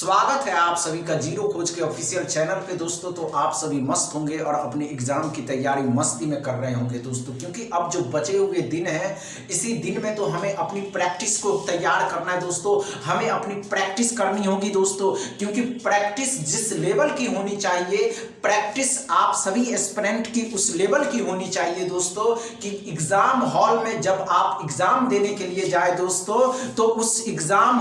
स्वागत है आप सभी का जीरो खोज के ऑफिशियल चैनल पे दोस्तों। तो आप सभी मस्त होंगे और अपने एग्जाम की तैयारी मस्ती में कर रहे होंगे दोस्तों, क्योंकि अब जो बचे हुए दिन है इसी दिन में तो हमें अपनी प्रैक्टिस को तैयार करना है दोस्तों। हमें अपनी प्रैक्टिस करनी होगी दोस्तों, क्योंकि प्रैक्टिस जिस लेवल की होनी चाहिए, प्रैक्टिस आप सभी एस्पिरेंट की उस लेवल की होनी चाहिए दोस्तों कि एग्जाम हॉल में जब आप एग्जाम देने के लिए जाए दोस्तों, तो उस एग्जाम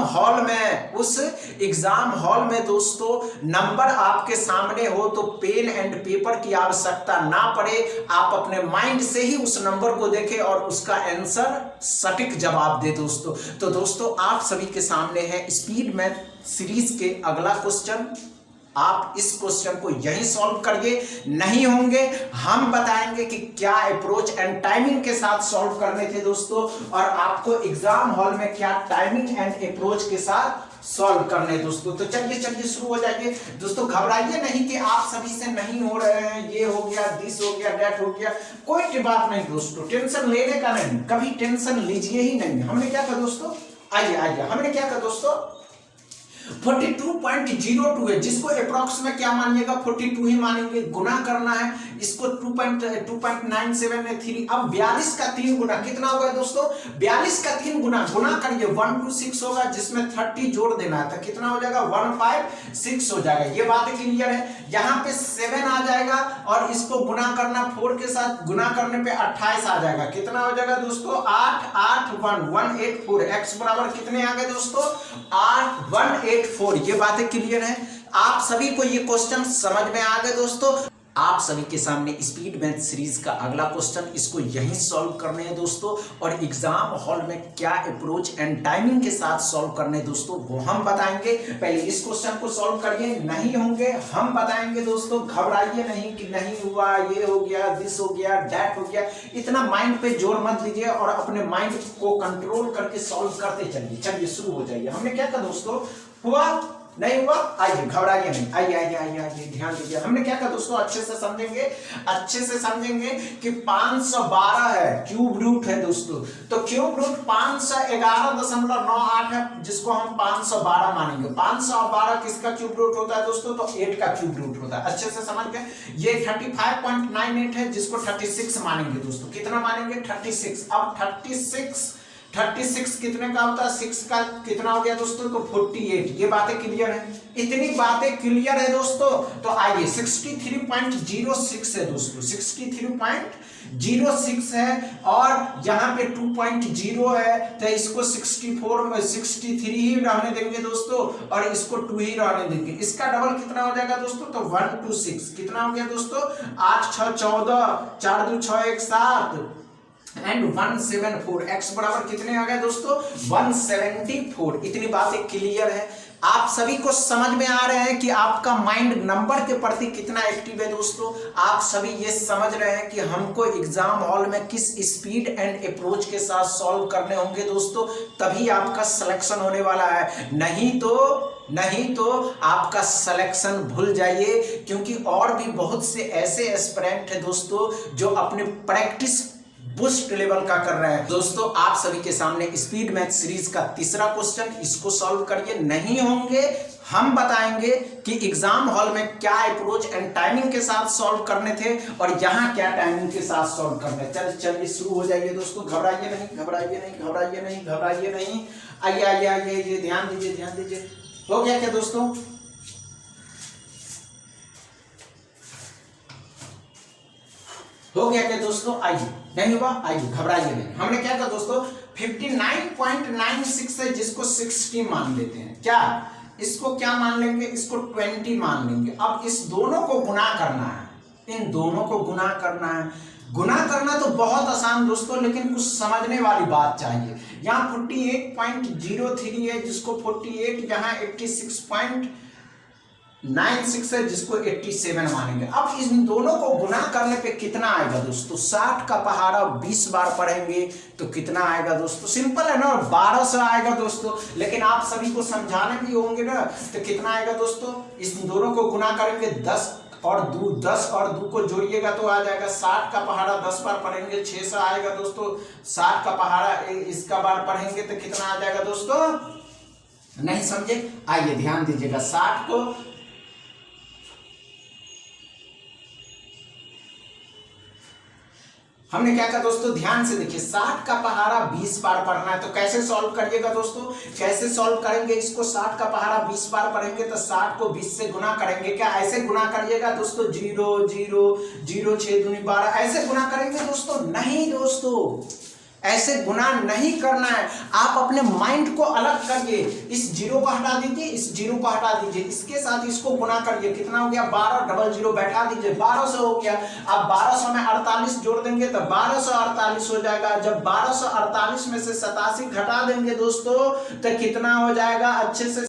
हॉल में दोस्तों नंबर आपके सामने हो तो पेन एंड पेपर की आवश्यकता ना पड़े। आप अपने माइंड से ही उस नंबर को देखें और उसका आंसर सटीक जवाब दे दोस्तों। तो दोस्तों आप सभी के सामने है स्पीड मैथ सीरीज के अगला क्वेश्चन। आप इस क्वेश्चन को यहीं सॉल्व करिए, नहीं होंगे हम बताएंगे कि क्या अप्रोच एंड टाइमिंग के साथ सॉल्व करने थे दोस्तों, और आपको एग्जाम हॉल में क्या टाइमिंग एंड अप्रोच के साथ सॉल्व करने दोस्तों। तो चलिए शुरू हो जाइए दोस्तों। घबराइए नहीं कि आप सभी से नहीं हो रहे हैं, ये हो गया, दिस हो गया, दैट हो गया, कोई बात नहीं दोस्तों। टेंशन लेने का नहीं, कभी टेंशन लीजिए ही नहीं। हमने क्या कहा दोस्तों, आइए हमने क्या कहा दोस्तों, 42.02 है, जिसको अप्रॉक्स में क्या मानिएगा 42 ही मानेंगे। गुना करना है इसको 2.97 अब 42 का 3 गुना कितना होगा दोस्तों, 42 का 3 गुना करिए 126 होगा, जिसमें 30 जोड़ देना है तो कितना हो जाएगा 156 हो जाएगा। ये बात क्लियर है। यहाँ पे 7 आ जाएगा और इसको गुना करना 4 के साथ, गुना करने पे 28 आ जाएगा। कितना हो जाएगा दोस्तों 184 एक्स बराबर कितने आ गए दोस्तों 8184। ये बातें क्लियर है, आप सभी को ये क्वेश्चन समझ में आ गए दोस्तों। आप सभी के सामने स्पीड मैथ सीरीज का अगला क्वेश्चन, इसको यहीं सॉल्व करने हैं दोस्तों, और एग्जाम हॉल में क्या अप्रोच एंड टाइमिंग के साथ सॉल्व करने दोस्तों वो हम बताएंगे। पहले इस क्वेश्चन को सॉल्व करिए, नहीं होंगे हम बताएंगे दोस्तों। घबराइए नहीं कि नहीं हुआ, ये हो गया, दिस हो गया, दैट हो गया, इतना माइंड पे जोर मत दीजिए और अपने माइंड को कंट्रोल करके सॉल्व करते चलिए शुरू हो जाइए। हमने क्या कहा दोस्तों, हुआ नहीं हुआ, आइए घबराइए नहीं, आइए ध्यान दीजिए। हमने क्या कहा दोस्तों, अच्छे से समझेंगे कि 512 है, क्यूब रूट है दोस्तों। तो क्यूब रूट 511.98 है, जिसको हम 512 मानेंगे। 512 किसका क्यूब रूट होता है दोस्तों, तो 8 का क्यूब रूट होता है। अच्छे से समझ गए। ये 35.98 है, जिसको 36 मानेंगे दोस्तों। कितना मानेंगे 36। अब 36 कितने का होता है, 6 का कितना हो गया दोस्तों, तो 48। ये बातें क्लियर है, इतनी बातें क्लियर है दोस्तों। तो आइए 63.06 है दोस्तों, 63.06 है, और यहाँ पे 2.0 है, तो इसको 63 ही रहने देंगे दोस्तों, और इसको 2 ही रहने देंगे। इसका डबल कितना हो जाएगा दोस्तों, तो 126। कितना हो गया दोस्तों 8 6 14, 4 2 6 1 7 एंड 174। एक्स बराबर कितने आ गए दोस्तों 174। इतनी बातें क्लियर है, आप सभी को समझ में आ रहे हैं कि आपका माइंड नंबर के प्रति कितना एक्टिव है दोस्तों। आप सभी ये समझ रहे हैं कि हमको एग्जाम हॉल में किस स्पीड एंड अप्रोच के साथ सॉल्व करने होंगे दोस्तों, तभी आपका सिलेक्शन होने वाला है। नहीं तो आपका सिलेक्शन भूल जाइए, क्योंकि और भी बहुत से ऐसे एस्पिरेंट हैं दोस्तों जो अपने प्रैक्टिस बूस्ट लेवल का कर रहे हैं दोस्तों। आप सभी के सामने स्पीड मैथ सीरीज का तीसरा क्वेश्चन, इसको सॉल्व करिए, नहीं होंगे हम बताएंगे कि एग्जाम हॉल में क्या अप्रोच एंड टाइमिंग के साथ सॉल्व करने थे और यहाँ क्या टाइमिंग के साथ सॉल्व करने। चलिए शुरू हो जाइए दोस्तों। घबराइए नहीं। आइए ध्यान दीजिए। हो गया क्या दोस्तों, हो गया क्या दोस्तों, आइए। नहीं हुआ, आइए घबराइए नहीं। हमने क्या कहा दोस्तों 59.96 है, जिसको 60 मान लेते हैं। क्या इसको क्या मान लेंगे, इसको 20 मान लेंगे। अब इस दोनों को गुना करना है, इन दोनों को गुना करना है। गुना करना तो बहुत आसान दोस्तों, लेकिन कुछ समझने वाली बात चाहिए। यहाँ 48.03 है, जिसको 48, यहाँ 86.96 है, जिसको 87 मानेंगे। अब इन दोनों को गुना करने पे कितना आएगा दोस्तों, 60 का पहाड़ा 20 बार पढ़ेंगे तो कितना आएगा दोस्तों, सिंपल है ना, 1200 आएगा दोस्तों। लेकिन आप सभी को समझाने भी होंगे ना, तो कितना आएगा दोस्तों, इस दोनों को गुना करेंगे 10 और 2 को जोड़िएगा तो आ जाएगा 60 का पहाड़ा 10 बार पढ़ेंगे 600 आएगा दोस्तों। 60 का पहाड़ा इसका बार पढ़ेंगे तो कितना आ जाएगा दोस्तों नहीं समझे? आइए ध्यान दीजिएगा 60 को हमने क्या कहा दोस्तों, ध्यान से देखिए 60 का पहाड़ा 20 बार पढ़ना है। तो कैसे सॉल्व करिएगा दोस्तों, कैसे सॉल्व करेंगे इसको, 60 का पहाड़ा 20 बार पढ़ेंगे तो 60 को 20 से गुना करेंगे। क्या ऐसे गुना करिएगा दोस्तों, 0 0 0 6 दूनी 12 ऐसे गुना करेंगे दोस्तों? नहीं दोस्तों, ऐसे गुना नहीं करना है। आप अपने माइंड को अलग करिए, इस 0 को हटा दीजिए, इस 0 को हटा दीजिए, इसके साथ इसको गुना करिए। कितना हो गया 12, डबल 0 बैठा दीजिए, 1200 हो गया। अब 1200 में 48 जोड़ देंगे तो 1248 हो जाएगा। जब 1248 में से 87 घटा देंगे दोस्तों तो कितना हो जाएगा, अच्छे से